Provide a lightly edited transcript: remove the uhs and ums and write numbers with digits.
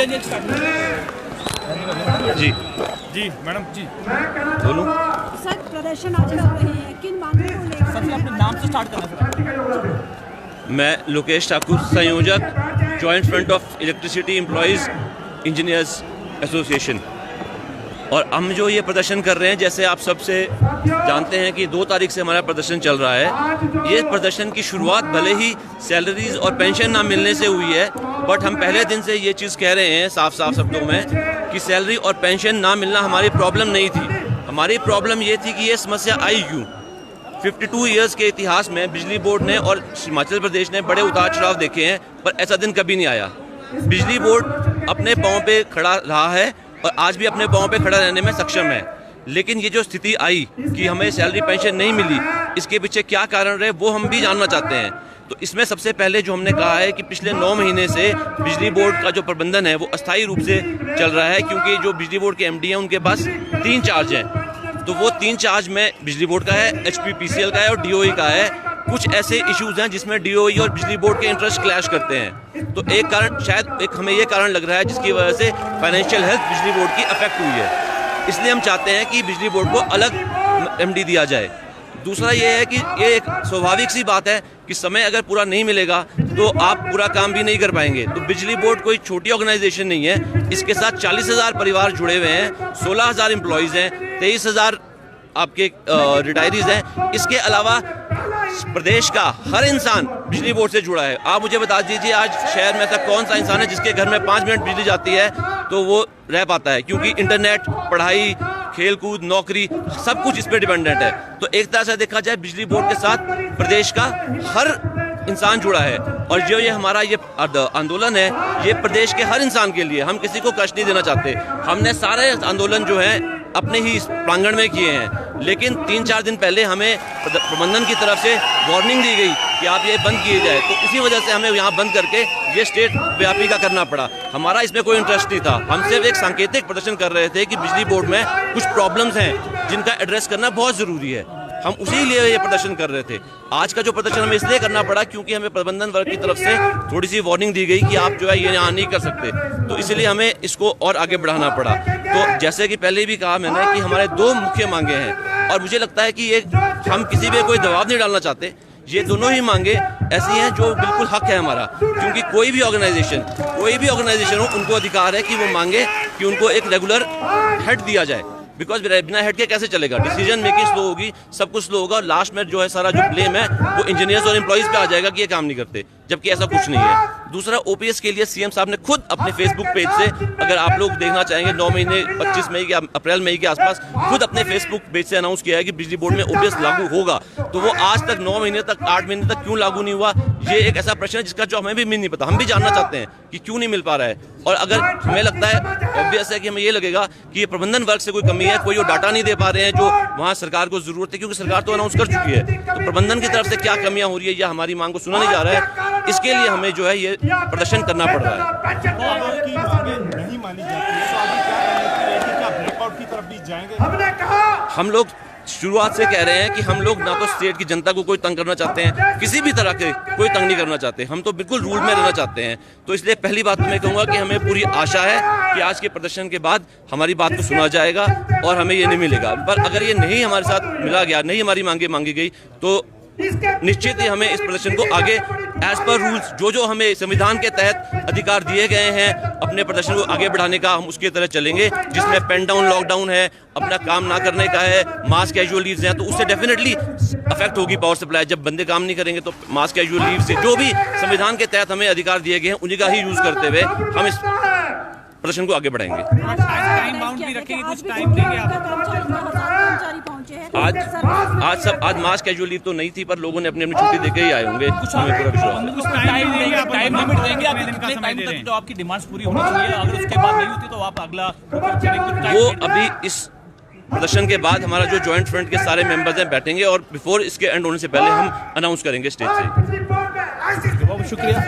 जी जी madam जी बोलूं। Sir प्रदर्शन आज कर रहे हैं, किन मांगों को लेकर? सबसे अपने नाम से स्टार्ट करना। मैं लोकेश ठाकुर, संयोजक joint front of electricity employees engineers association. और हम जो ये प्रदर्शन कर रहे हैं, जैसे आप सबसे जानते हैं कि 2 तारीख से हमारा प्रदर्शन चल रहा है। ये प्रदर्शन की शुरुआत भले ही सैलरीज और पेंशन ना मिलने से हुई है, बट हम पहले दिन से ये चीज़ कह रहे हैं साफ साफ शब्दों में कि सैलरी और पेंशन ना मिलना हमारी प्रॉब्लम नहीं थी। हमारी प्रॉब्लम ये थी कि ये समस्या आई क्यों। 52 ईयर्स के इतिहास में बिजली बोर्ड ने और हिमाचल प्रदेश ने बड़े उतार चढ़ाव देखे हैं, पर ऐसा दिन कभी नहीं आया। बिजली बोर्ड अपने पाँव पे खड़ा रहा है और आज भी अपने पाँव पे खड़ा रहने में सक्षम है। लेकिन ये जो स्थिति आई कि हमें सैलरी पेंशन नहीं मिली, इसके पीछे क्या कारण रहे वो हम भी जानना चाहते हैं। तो इसमें सबसे पहले जो हमने कहा है कि पिछले 9 महीने से बिजली बोर्ड का जो प्रबंधन है वो अस्थायी रूप से चल रहा है, क्योंकि जो बिजली बोर्ड के एमडी हैं उनके पास 3 चार्ज हैं। तो वो 3 चार्ज में बिजली बोर्ड का है, एचपीपीसीएल का है और डीओई का है। कुछ ऐसे इश्यूज हैं जिसमें डीओई और बिजली बोर्ड के इंटरेस्ट क्लैश करते हैं। तो एक कारण, शायद एक हमें ये कारण लग रहा है जिसकी वजह से फाइनेंशियल हेल्थ बिजली बोर्ड की अफेक्ट हुई है। इसलिए हम चाहते हैं कि बिजली बोर्ड को अलग एमडी दिया जाए। दूसरा ये है कि ये एक स्वाभाविक सी बात है कि समय अगर पूरा नहीं मिलेगा तो आप पूरा काम भी नहीं कर पाएंगे। तो बिजली बोर्ड कोई छोटी ऑर्गेनाइजेशन नहीं है, इसके साथ 40,000 परिवार जुड़े हुए हैं, 16,000 एम्प्लॉयज़ हैं, 23,000 आपके रिटायरीज हैं। इसके अलावा प्रदेश का हर इंसान बिजली बोर्ड से जुड़ा है। आप मुझे बता दीजिए आज शहर में ऐसा कौन सा इंसान है जिसके घर में 5 मिनट बिजली जाती है तो वो रह पाता है, क्योंकि इंटरनेट, पढ़ाई, खेलकूद, नौकरी सब कुछ इस पर डिपेंडेंट है। तो एक तरह से देखा जाए बिजली बोर्ड के साथ प्रदेश का हर इंसान जुड़ा है। और जो ये हमारा ये आंदोलन है ये प्रदेश के हर इंसान के लिए, हम किसी को कष्ट नहीं देना चाहते। हमने सारे आंदोलन जो हैं अपने ही प्रांगण में किए हैं, लेकिन 3-4 दिन पहले हमें प्रबंधन की तरफ से वार्निंग दी गई कि आप ये बंद किए जाए। तो इसी वजह से हमें यहाँ बंद करके ये स्टेट व्यापी का करना पड़ा। हमारा इसमें कोई इंटरेस्ट नहीं था, हम सिर्फ एक सांकेतिक प्रदर्शन कर रहे थे कि बिजली बोर्ड में कुछ प्रॉब्लम्स हैं जिनका एड्रेस करना बहुत ज़रूरी है। हम उसी लिए ये प्रदर्शन कर रहे थे। आज का जो प्रदर्शन हमें इसलिए करना पड़ा क्योंकि हमें प्रबंधन वर्ग की तरफ से थोड़ी सी वार्निंग दी गई कि आप जो है ये यहाँ नहीं कर सकते। तो इसलिए हमें इसको और आगे बढ़ाना पड़ा। तो जैसे कि पहले भी कहा मैंने कि हमारे 2 मुख्य मांगे हैं, और मुझे लगता है कि ये हम किसी पे कोई दबाव नहीं डालना चाहते। ये दोनों ही मांगे ऐसी हैं जो बिल्कुल हक है हमारा, क्योंकि कोई भी ऑर्गेनाइजेशन हो उनको अधिकार है कि वो मांगे कि उनको एक रेगुलर हेड दिया जाए। बिकॉज बिना हेड के कैसे चलेगा, डिसीजन मेकिंग स्लो होगी, सब कुछ स्लो होगा, और लास्ट में जो है सारा जो ब्लेम है वो इंजीनियर्स और एम्प्लॉयज़ पे आ जाएगा कि ये काम नहीं करते, जबकि ऐसा कुछ नहीं है। दूसरा, ओपीएस के लिए सीएम साहब ने खुद अपने फेसबुक पेज से, अगर आप लोग देखना चाहेंगे, 9 महीने 25 मई के अप्रैल मई के आसपास खुद अपने फेसबुक पेज से अनाउंस किया है कि बिजली बोर्ड में ओपीएस लागू होगा। तो वो आज तक 9 महीने तक 8 महीने तक क्यों लागू नहीं हुआ, ये एक ऐसा प्रश्न है जिसका जो हमें भी नहीं पता। हम भी जानना चाहते हैं कि क्यों नहीं मिल पा रहा है। और अगर हमें लगता है, ऑब्वियस है कि हमें ये लगेगा कि ये प्रबंधन वर्ग से कोई कमी है, कोई वो डाटा नहीं दे पा रहे हैं जो वहाँ सरकार को जरूरत है, क्योंकि सरकार तो अनाउंस कर चुकी है। तो प्रबंधन की तरफ से क्या कमियां हो रही है या हमारी मांग को सुना नहीं जा रहा है, इसके लिए हमें जो है ये प्रदर्शन करना पड़ रहा है। हम लोग शुरुआत से कह रहे हैं कि हम लोग ना तो स्टेट की जनता को कोई तंग करना चाहते हैं, किसी भी तरह के कोई तंग नहीं करना चाहते। हम तो बिल्कुल रूल में रहना चाहते हैं। तो इसलिए पहली बात तो मैं कहूँगा कि हमें पूरी आशा है कि आज के प्रदर्शन के बाद हमारी बात को सुना जाएगा और हमें ये नहीं मिलेगा। पर अगर ये नहीं हमारे साथ मिला गया, नहीं हमारी मांगे मांगी गई, तो निश्चित ही हमें इस प्रदर्शन को आगे एज पर रूल्स जो हमें संविधान के तहत अधिकार दिए गए हैं अपने प्रदर्शन को आगे बढ़ाने का, हम उसके तरह चलेंगे, जिसमें पेन डाउन, लॉकडाउन है, अपना काम ना करने का है, मास कैजुअल लीव्स हैं। तो उससे डेफिनेटली अफेक्ट होगी पावर सप्लाई। जब बंदे काम नहीं करेंगे तो मास कैजुअल लीव से जो भी संविधान के तहत हमें अधिकार दिए गए हैं उन्हीं का ही यूज करते हुए हम इस प्रदर्शन को आगे बढ़ाएंगे। टाइम बाउंड भी रखेंगे, कुछ टाइम देंगे आज मास कैजुअल लीव तो नहीं थी, पर लोगों ने अपनी अपनी छुट्टी देके ही आए होंगे, हमें पूरा विश्वास है। टाइम लिमिट देंगे आप कितने टाइम तक जो आपकी डिमांड्स पूरी होनी चाहिए, अगर उसके बाद नहीं होती तो आप अगला वो अभी इस प्रदर्शन के बाद हमारा जो जॉइंट फ्रंट के सारे मेंबर्स हैं बैठेंगे और बिफोर इसके एंड होने से पहले हम अनाउंस करेंगे स्टेज से। शुक्रिया।